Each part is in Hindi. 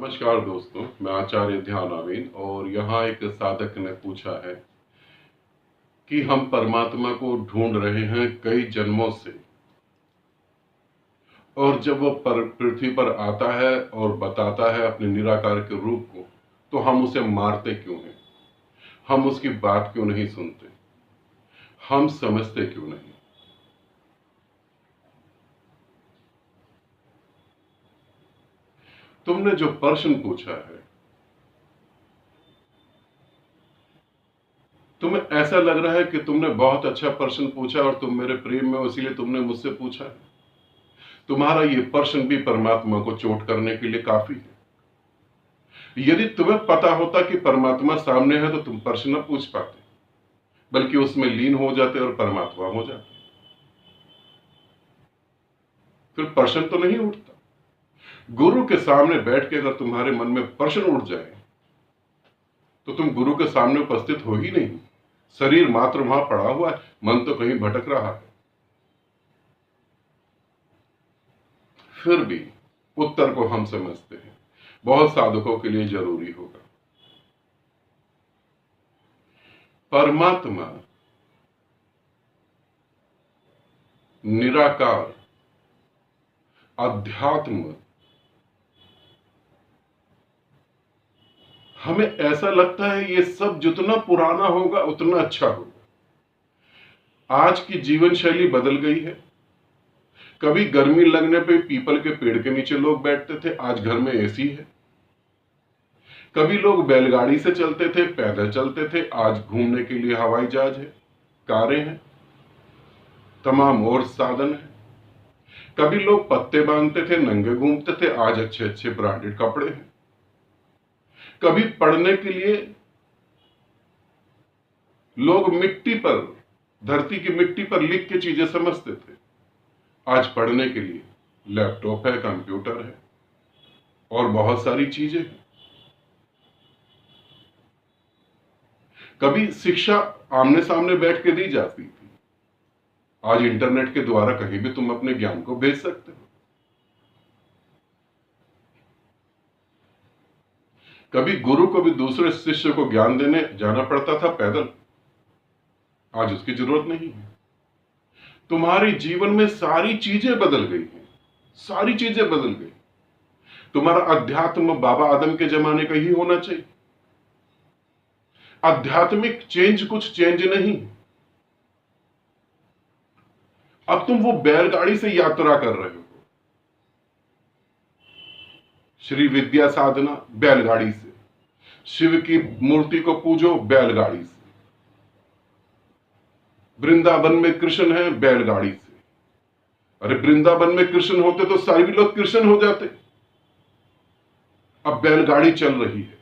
नमस्कार दोस्तों, मैं आचार्य ध्यान आवीन और यहाँ एक साधक ने पूछा है कि हम परमात्मा को ढूंढ रहे हैं कई जन्मों से, और जब वो पृथ्वी पर आता है और बताता है अपने निराकार के रूप को, तो हम उसे मारते क्यों हैं? हम उसकी बात क्यों नहीं सुनते? हम समझते क्यों नहीं? तुमने जो प्रश्न पूछा है, तुम्हें ऐसा लग रहा है कि तुमने बहुत अच्छा प्रश्न पूछा और तुम मेरे प्रेम में हो, इसीलिए तुमने मुझसे पूछा है। तुम्हारा ये प्रश्न भी परमात्मा को चोट करने के लिए काफी है। यदि तुम्हें पता होता कि परमात्मा सामने है तो तुम प्रश्न न पूछ पाते, बल्कि उसमें लीन हो जाते और परमात्मा हो जाते। फिर प्रश्न तो नहीं उठता। गुरु के सामने बैठ के अगर तुम्हारे मन में प्रश्न उठ जाए तो तुम गुरु के सामने उपस्थित हो ही नहीं। शरीर मात्र वहां पड़ा हुआ है, मन तो कहीं भटक रहा है। फिर भी उत्तर को हम समझते हैं, बहुत साधकों के लिए जरूरी होगा। परमात्मा निराकार अध्यात्म, हमें ऐसा लगता है ये सब जितना पुराना होगा उतना अच्छा होगा। आज की जीवन शैली बदल गई है। कभी गर्मी लगने पे पीपल के पेड़ के नीचे लोग बैठते थे, आज घर में एसी है। कभी लोग बैलगाड़ी से चलते थे, पैदल चलते थे, आज घूमने के लिए हवाई जहाज है, कारें हैं, तमाम और साधन है। कभी लोग पत्ते बांधते थे, नंगे घूमते थे, आज अच्छे अच्छे ब्रांडेड कपड़े हैं। कभी पढ़ने के लिए लोग मिट्टी पर, धरती की मिट्टी पर लिख के चीजें समझते थे, आज पढ़ने के लिए लैपटॉप है, कंप्यूटर है और बहुत सारी चीजें हैं। कभी शिक्षा आमने सामने बैठ के दी जाती थी, आज इंटरनेट के द्वारा कहीं भी तुम अपने ज्ञान को भेज सकते हो। कभी गुरु को भी दूसरे शिष्य को ज्ञान देने जाना पड़ता था पैदल, आज उसकी जरूरत नहीं है। तुम्हारे जीवन में सारी चीजें बदल गई हैं, सारी चीजें बदल गई। तुम्हारा अध्यात्म बाबा आदम के जमाने का ही होना चाहिए। आध्यात्मिक चेंज कुछ चेंज नहीं। अब तुम वो बैलगाड़ी से यात्रा कर रहे हो। श्री विद्या साधना बैलगाड़ी से, शिव की मूर्ति को पूजो बैलगाड़ी से, वृंदावन में कृष्ण है बैलगाड़ी से। अरे वृंदावन में कृष्ण होते तो सारे लोग कृष्ण हो जाते। अब बैलगाड़ी चल रही है।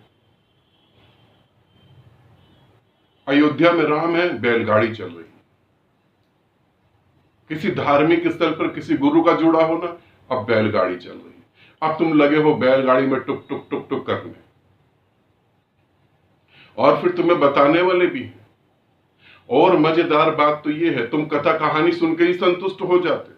अयोध्या में राम है, बैलगाड़ी चल रही है। किसी धार्मिक स्थल पर किसी गुरु का जुड़ा होना, अब बैलगाड़ी चल रही है। अब तुम लगे हो बैलगाड़ी में टुक टुक टुक टुक करने, और फिर तुम्हें बताने वाले भी हैं। और मजेदार बात तो यह है, तुम कथा कहानी सुन के ही संतुष्ट हो जाते।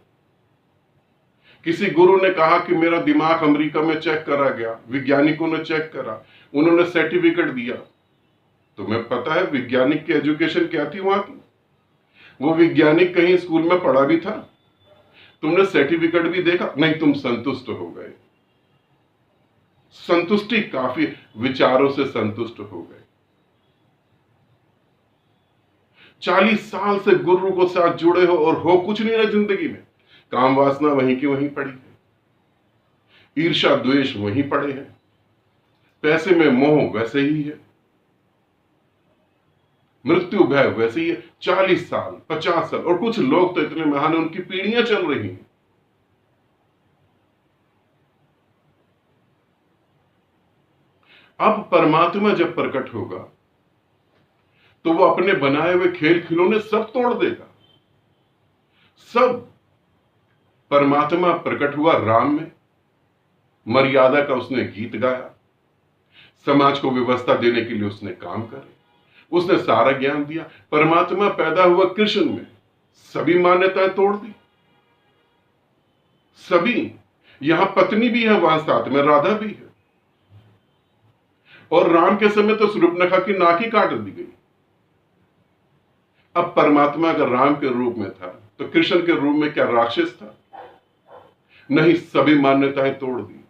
किसी गुरु ने कहा कि मेरा दिमाग अमेरिका में चेक करा गया, वैज्ञानिकों ने चेक करा, उन्होंने सर्टिफिकेट दिया। तुम्हें पता है वैज्ञानिक की एजुकेशन क्या थी वहां की? वो वैज्ञानिक कहीं स्कूल में पढ़ा भी था? तुमने सर्टिफिकेट भी देखा? नहीं, तुम संतुष्ट हो गए। संतुष्टि काफी, विचारों से संतुष्ट हो गए। 40 साल से गुरु को साथ जुड़े हो और हो कुछ नहीं रहा जिंदगी में। काम वासना वहीं की वहीं पड़ी है, ईर्ष्या द्वेष वहीं पड़े हैं, पैसे में मोह वैसे ही है, मृत्यु भय वैसे ही है। 40 साल 50 साल, और कुछ लोग तो इतने महान हैं उनकी पीढ़ियां चल रही हैं। अब परमात्मा जब प्रकट होगा तो वो अपने बनाए हुए खेल खिलौने सब तोड़ देगा। सब। परमात्मा प्रकट हुआ राम में, मर्यादा का उसने गीत गाया, समाज को व्यवस्था देने के लिए उसने काम करे, उसने सारा ज्ञान दिया। परमात्मा पैदा हुआ कृष्ण में, सभी मान्यताएं तोड़ दी। सभी। यहां पत्नी भी है, वहां साथ में राधा भी है। और राम के समय तो शूर्पणखा की नाक ही काट दी गई। अब परमात्मा अगर राम के रूप में था तो कृष्ण के रूप में क्या राक्षस था? नहीं, सभी मान्यताएं तोड़ दी।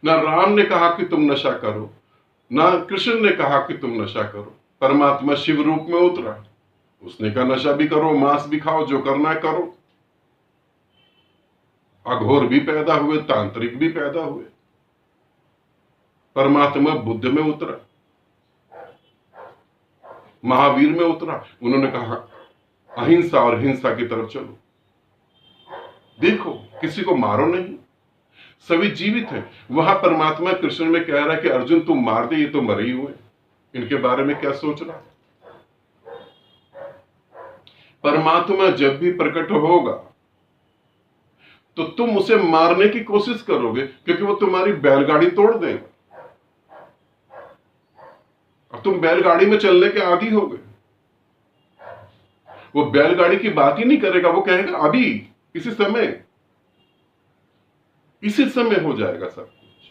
ना राम ने कहा कि तुम नशा करो, ना कृष्ण ने कहा कि तुम नशा करो। परमात्मा शिव रूप में उतरा, उसने कहा नशा भी करो, मांस भी खाओ, जो करना है करो। अघोर भी पैदा हुए, तांत्रिक भी पैदा हुए। परमात्मा बुद्ध में उतरा, महावीर में उतरा, उन्होंने कहा अहिंसा और हिंसा की तरफ चलो। देखो, किसी को मारो नहीं, सभी जीवित हैं। वहां परमात्मा कृष्ण में कह रहा है कि अर्जुन तुम मार दे, ये तो मरे ही हुए, इनके बारे में क्या सोच रहा है? परमात्मा जब भी प्रकट होगा तो तुम उसे मारने की कोशिश करोगे, क्योंकि वो तुम्हारी बैलगाड़ी तोड़ देगा और तुम बैलगाड़ी में चलने के आदी हो गए। वो बैलगाड़ी की बात ही नहीं करेगा, वो कहेगा अभी इसी समय हो जाएगा सब कुछ।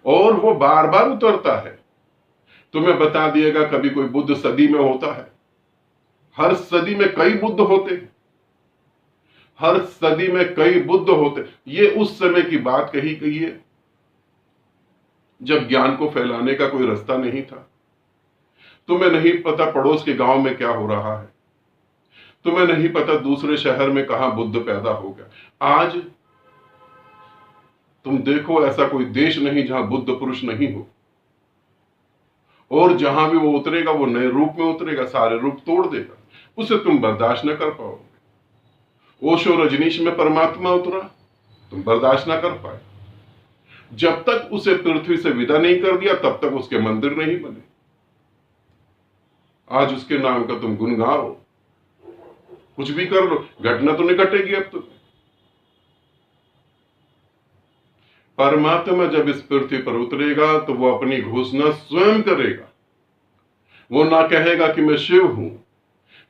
और वो बार बार उतरता है। तुम्हें बता दिएगा, कभी कोई बुद्ध सदी में होता है, हर सदी में कई बुद्ध होते, हर सदी में कई बुद्ध होते। ये उस समय की बात कही गई है जब ज्ञान को फैलाने का कोई रास्ता नहीं था। तुम्हें नहीं पता पड़ोस के गांव में क्या हो रहा है, तुम्हें नहीं पता दूसरे शहर में कहां बुद्ध पैदा हो गया। आज तुम देखो, ऐसा कोई देश नहीं जहां बुद्ध पुरुष नहीं हो, और जहां भी वो उतरेगा वो नए रूप में उतरेगा, सारे रूप तोड़ देगा, उसे तुम बर्दाश्त न कर पाओगे। ओशो रजनीश में परमात्मा उतरा, तुम बर्दाश्त ना कर पाए। जब तक उसे पृथ्वी से विदा नहीं कर दिया तब तक उसके मंदिर नहीं बने। आज उसके नाम का तुम गुण गाओ, कुछ भी कर लो, घटना तो नहीं घटेगी अब तो। परमात्मा जब इस पृथ्वी पर उतरेगा तो वो अपनी घोषणा स्वयं करेगा। वो ना कहेगा कि मैं शिव हूं,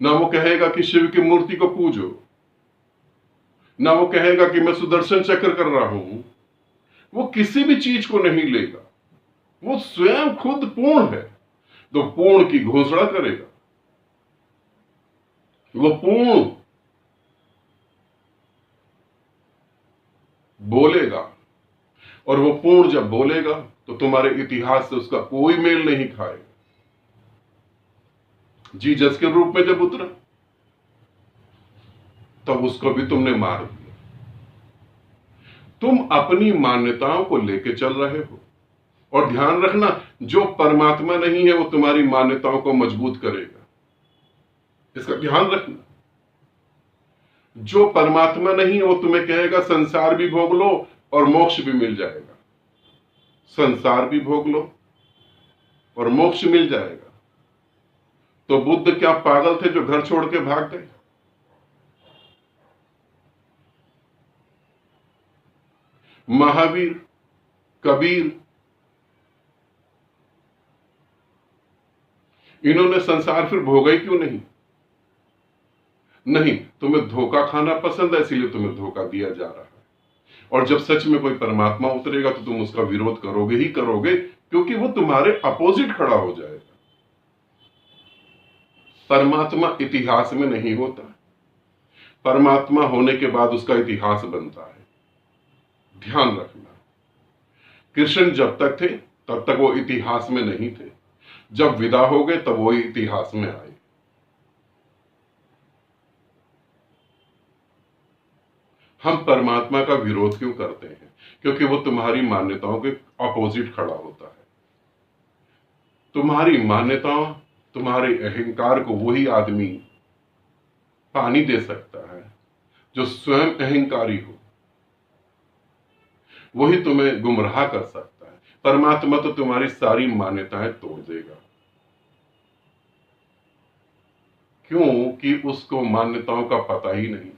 ना वो कहेगा कि शिव की मूर्ति को पूजो, ना वो कहेगा कि मैं सुदर्शन चक्र कर रहा हूं। वो किसी भी चीज को नहीं लेगा, वो स्वयं खुद पूर्ण है, तो पूर्ण की घोषणा करेगा। वो पूर्ण बोलेगा, और वो पूर्ण जब बोलेगा तो तुम्हारे इतिहास से उसका कोई मेल नहीं खाएगा। जीसस के रूप में जब उतरा तब उसको भी तुमने मार दिया। तुम अपनी मान्यताओं को लेके चल रहे हो, और ध्यान रखना, जो परमात्मा नहीं है वो तुम्हारी मान्यताओं को मजबूत करेगा, इसका ध्यान रखना। जो परमात्मा नहीं है वो तुम्हें कहेगा संसार भी भोग लो और मोक्ष भी मिल जाएगा, संसार भी भोग लो और मोक्ष मिल जाएगा। तो बुद्ध क्या पागल थे जो घर छोड़ के भाग गए? महावीर, कबीर, इन्होंने संसार फिर भोगा ही क्यों नहीं? नहीं, तुम्हें धोखा खाना पसंद है, इसीलिए तुम्हें धोखा दिया जा रहा है। और जब सच में कोई परमात्मा उतरेगा तो तुम उसका विरोध करोगे ही करोगे, क्योंकि वो तुम्हारे अपोजिट खड़ा हो जाएगा। परमात्मा इतिहास में नहीं होता, परमात्मा होने के बाद उसका इतिहास बनता है। ध्यान रखना, कृष्ण जब तक थे तब तक वो इतिहास में नहीं थे, जब विदा हो गए तब वो इतिहास में आए। हम परमात्मा का विरोध क्यों करते हैं? क्योंकि वो तुम्हारी मान्यताओं के अपोजिट खड़ा होता है। तुम्हारी मान्यताओं, तुम्हारे अहंकार को वही आदमी पानी दे सकता है जो स्वयं अहंकारी हो, वही तुम्हें गुमराह कर सकता है। परमात्मा तो तुम्हारी सारी मान्यताएं तोड़ देगा, क्योंकि उसको मान्यताओं का पता ही नहीं।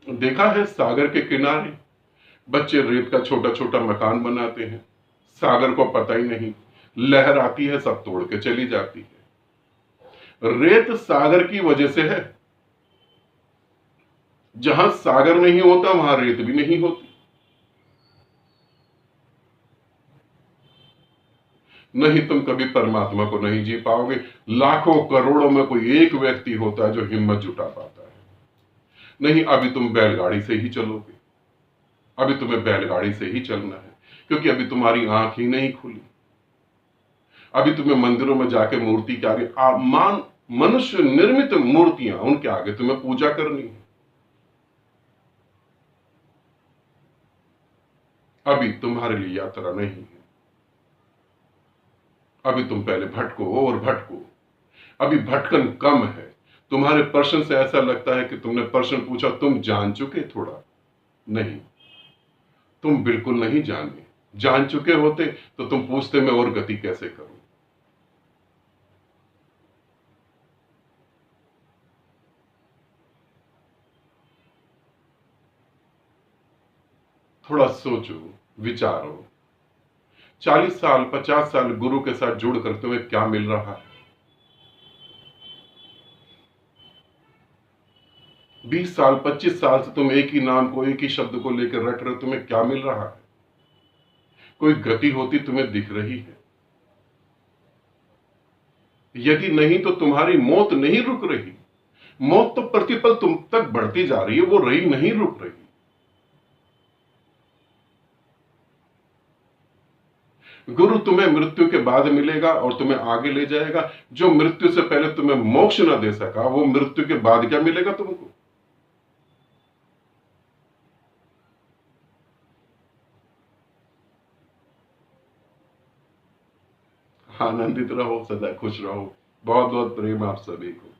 देखा है सागर के किनारे बच्चे रेत का छोटा छोटा मकान बनाते हैं, सागर को पता ही नहीं, लहर आती है सब तोड़ के चली जाती है। रेत सागर की वजह से है, जहां सागर नहीं होता वहां रेत भी नहीं होती। नहीं तुम कभी परमात्मा को नहीं जी पाओगे। लाखों करोड़ों में कोई एक व्यक्ति होता है जो हिम्मत जुटा पाता है। नहीं, अभी तुम बैलगाड़ी से ही चलोगे, अभी तुम्हें बैलगाड़ी से ही चलना है, क्योंकि अभी तुम्हारी आंख ही नहीं खुली। अभी तुम्हें मंदिरों में जाके मूर्ति के आगे मान मनुष्य निर्मित मूर्तियां, उनके आगे तुम्हें पूजा करनी है। अभी तुम्हारे लिए यात्रा नहीं है। अभी तुम पहले भटको और भटको। अभी भटकन कम है। तुम्हारे प्रश्न से ऐसा लगता है कि तुमने प्रश्न पूछा, तुम जान चुके थोड़ा। नहीं, तुम बिल्कुल नहीं जाने। जान चुके होते तो तुम पूछते मैं और गति कैसे करूं। थोड़ा सोचो, विचारो। 40 साल 50 साल गुरु के साथ जुड़कर तुम्हें क्या मिल रहा है? 20 साल 25 साल से तुम एक ही नाम को, एक ही शब्द को लेकर रट रहे हो, तुम्हें क्या मिल रहा है? कोई गति होती तुम्हें दिख रही है? यदि नहीं तो तुम्हारी मौत नहीं रुक रही। मौत तो प्रतिपल तुम तक बढ़ती जा रही है, वो रही नहीं रुक रही। गुरु तुम्हें मृत्यु के बाद मिलेगा और तुम्हें आगे ले जाएगा। जो मृत्यु से पहले तुम्हें मोक्ष न दे सका, वो मृत्यु के बाद क्या मिलेगा तुमको? आनंदित रहो, सदा खुश रहो। बहुत बहुत प्रेम आप सभी को।